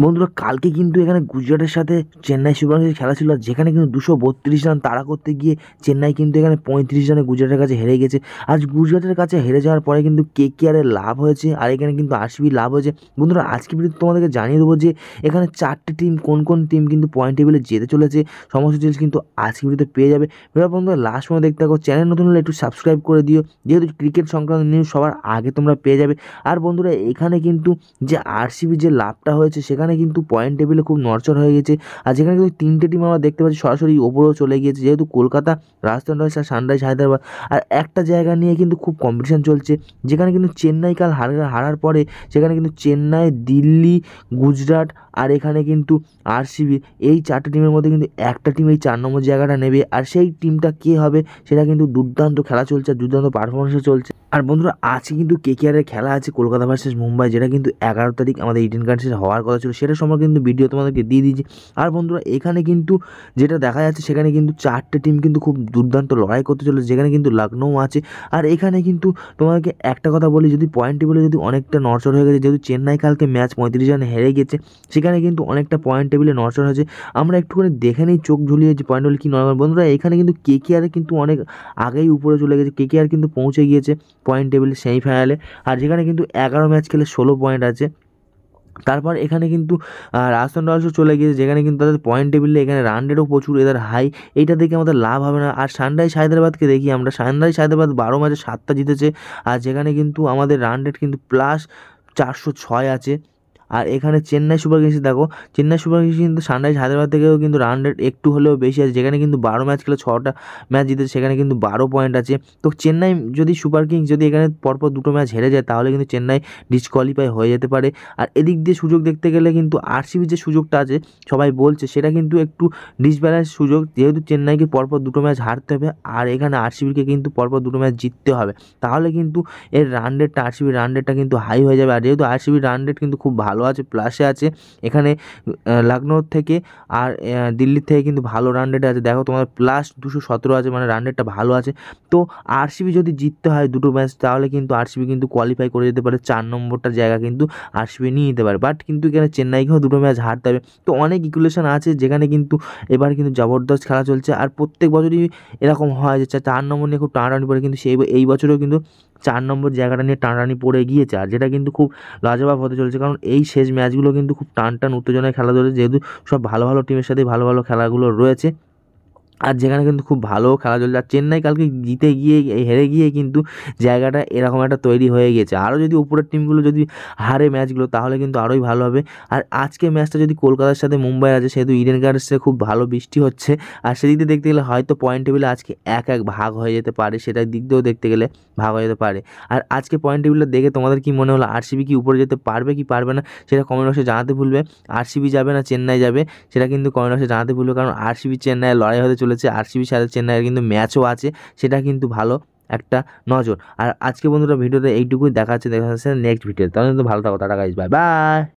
বন্ধুরা কালকে কিন্তু এখানে গুজরাটের সাথে চেন্নাই সুপার কিংসের খেলা ছিল, যেখানে কিন্তু 232 রান তাড়া করতে গিয়ে চেন্নাই কিন্তু এখানে 35 রানে গুজরাটের কাছে হেরে গেছে। আজ গুজরাটের কাছে হেরে যাওয়ার পরে কিন্তু কেকেআরের লাভ হয়েছে, আর এখানে কিন্তু আরসিবি লাভ হয়েছে। বন্ধুরা আজকে ভিডিওতে তোমাদেরকে জানিয়ে দেবো যে এখানে 4টে টিম কোন কোন টিম কিন্তু পয়েন্ট টেবিলে যেতে চলেছে, সমস্ত ডিটেলস কিন্তু আজকে ভিডিওতে পেয়ে যাবে। এবার বন্ধুরা লাস্ট সময় দেখতে থাকো, চ্যানেল নতুন হলে একটু সাবস্ক্রাইব করে দিও, যেহেতু ক্রিকেট সংক্রান্ত নিউজ সবার আগে তোমরা পেয়ে যাবে। আর বন্ধুরা এখানে কিন্তু যে আরসিবির যে লাভটা হয়েছে সেখানে কিন্তু পয়েন্ট টেবিলে খুব নড়চড় হয়ে গেছে। আর যেখানে কিন্তু 3টে টিম আমরা দেখতে পাচ্ছি সরাসরি ওপরেও চলে গিয়েছে, যেহেতু কলকাতা, রাজস্থান রয়্যালস আর সানরাইজ হায়দ্রাবাদ। আর একটা জায়গা নিয়ে কিন্তু খুব কম্পিটিশন চলছে, যেখানে কিন্তু চেন্নাই কাল হারার পরে সেখানে কিন্তু চেন্নাই, দিল্লি, গুজরাট আর এখানে কিন্তু আরসিবি, এই 4টে টিমের মধ্যে কিন্তু একটা টিম এই 4 নম্বর জায়গাটা নেবে। আর সেই টিমটা কে হবে সেটা কিন্তু দুর্দান্ত খেলা চলছে, দুর্দান্ত পারফরমেন্সও চলছে। আর বন্ধুরা আজকে কিন্তু কেকেআরের খেলা আছে কলকাতা ভার্সেস মুম্বাই, যেটা কিন্তু 11 তারিখ আমাদের ইডেন গার্ডেন্সে হওয়ার কথা ছিল, সেটা সম্পর্কে কিন্তু ভিডিও তোমাদেরকে দিয়ে দিয়েছি। আর বন্ধুরা এখানে কিন্তু যেটা দেখা যাচ্ছে সেখানে কিন্তু 4টে টিম কিন্তু খুব দুর্দান্ত লড়াই করতে চলেছে, যেখানে কিন্তু লখনৌ আছে। আর এখানে কিন্তু তোমাদেরকে একটা কথা বলি, যদি পয়েন্ট টেবিলে যদি অনেকটা নড়চড় হয়ে গেছে, যেহেতু চেন্নাই কালকে ম্যাচ 35 রানে হেরে গেছে, সেখানে কিন্তু অনেকটা পয়েন্ট টেবিলে নড়চড় হয়েছে। আমরা একটুখানি দেখে নিই চোখ ঝুলিয়ে যে পয়েন্ট টেবিল কী নয়। বন্ধুরা এখানে কিন্তু কেকেআর কিন্তু অনেক আগেই উপরে চলে গেছে, কেকেআর কিন্তু পৌঁছে গিয়েছে পয়েন্ট টেবিলে সেমিফাইনালে। আর যেখানে কিন্তু 11 ম্যাচ খেলে 16 পয়েন্ট আছে। তারপর এখানে কিন্তু রাজস্থান রয়্যালসও চলে গিয়েছে, যেখানে কিন্তু তাদের পয়েন্ট টেবিলে এখানে রান রেটও প্রচুর এদের হাই, এইটা দেখে আমাদের লাভ হবে না। আর সানরাইজ হায়দ্রাবাদকে দেখি আমরা, সানরাইজ হায়দ্রাবাদ 12 ম্যাচে 7টা জিতেছে, আর যেখানে কিন্তু আমাদের রান রেট কিন্তু প্লাস 406 আছে। আর এখানে চেন্নাই সুপার কিংস দেখো, চেন্নাই সুপার কিংস কিন্তু সানরাইজ হায়দ্রাবাদ থেকেও কিন্তু রান রেট একটু হলেও বেশি আছে, যেখানে কিন্তু 12 ম্যাচ খেলে 6টা ম্যাচ জিতেছে, সেখানে কিন্তু 12 পয়েন্ট আছে। তো চেন্নাই যদি সুপার কিংস যদি এখানে পরপর 2টো ম্যাচ হেরে যায়, তাহলে কিন্তু চেন্নাই ডিসকোয়ালিফাই হয়ে যেতে পারে। আর এদিক দিয়ে সুযোগ দেখতে গেলে কিন্তু আরসিবির যে সুযোগটা আছে সবাই বলছে সেটা কিন্তু একটু ডিসব্যালেন্স সুযোগ, যেহেতু চেন্নাইকে পরপর 2টো ম্যাচ হারতে হবে, আর এখানে আরসিবিকে কিন্তু পরপর 2টো ম্যাচ জিততে হবে, তাহলে কিন্তু এর রান রেটটা, আরসিবির রান রেটটা কিন্তু হাই হয়ে যাবে। আর যেহেতু আরসিবির রান রেট কিন্তু খুব ভালো আছে, প্লাসে আছে, এখানে লখনৌ থেকে আর দিল্লির থেকে কিন্তু ভালো রান রেট আছে। দেখো তোমার প্লাস 217 আছে, মানে রান রেটটা ভালো আছে। তো আরসিবি যদি জিততে হয় 2টো ম্যাচ, তাহলে কিন্তু আরসিবি কিন্তু কোয়ালিফাই করে যেতে পারে, 4 নম্বরটার জায়গা কিন্তু আরসিবি নিয়ে নিতে পারে। বাট কিন্তু এখানে চেন্নাইকেও 2টো ম্যাচ হারতে হবে। তো অনেক ইকুয়েশন আছে, যেখানে কিন্তু এবার কিন্তু জবরদস্ত খেলা চলছে। আর প্রত্যেক বছরই এরকম হয় যে 4 নম্বর নিয়ে খুব টানাটানি পড়ে, কিন্তু এই বছরেও কিন্তু 4 নম্বর জায়গাটা নিয়ে টানাটানি পড়ে গিয়েছে, আর যেটা কিন্তু খুব লাজবাব হতে চলেছে, কারণ এই শেষ ম্যাচগুলো কিন্তু খুব টান টান উত্তেজনায় খেলা চলেছে, যেহেতু সব ভালো ভালো টিমের সাথে ভালো ভালো খেলাগুলো রয়েছে। আর যেখানে কিন্তু খুব ভালো খেলা চলছে। আর চেন্নাই কালকে জিতে গিয়ে হেরে গিয়ে কিন্তু জায়গাটা এরকম একটা তৈরি হয়ে গেছে। আরও যদি উপরের টিমগুলো যদি হারে ম্যাচগুলো, তাহলে কিন্তু আরোই ভালো হবে। আর আজকে ম্যাচটা যদি কলকাতার সাথে মুম্বাই আছে, সেহেতু ইডেন গার্ডেন্সে খুব ভালো বৃষ্টি হচ্ছে, আর সেদিক দিয়ে দেখতে গেলে হয়তো পয়েন্ট টেবিলে আজকে এক ভাগ হয়ে যেতে পারে, সেটার দিক দিয়েও দেখতে গেলে ভাগ হয়ে যেতে পারে। আর আজকে পয়েন্ট টেবিলটা দেখে তোমাদের কি মনে হলো, আরসিবি কি উপরে যেতে পারবে কি পারবে না, সেটা কমেন্ট বক্সে জানাতে ভুলবে। আরসিবি যাবে না চেন্নাই যাবে, সেটা কিন্তু কমেন্ট বক্সে জানাতে ভুলবে, কারণ আরসিবি চেন্নাইয়ের লড়াই হতে চলেছে, আরসিবির সাথে চেন্নাইয়ের কিন্তু ম্যাচও আছে, সেটা কিন্তু ভালো একটা নজর। আর আজকে বন্ধুরা ভিডিওতে এইটুকুই, দেখা যাচ্ছে নেক্সট ভিডিও, তাহলে কিন্তু ভালো থাকো, টাটা গাইস, বাই বাই।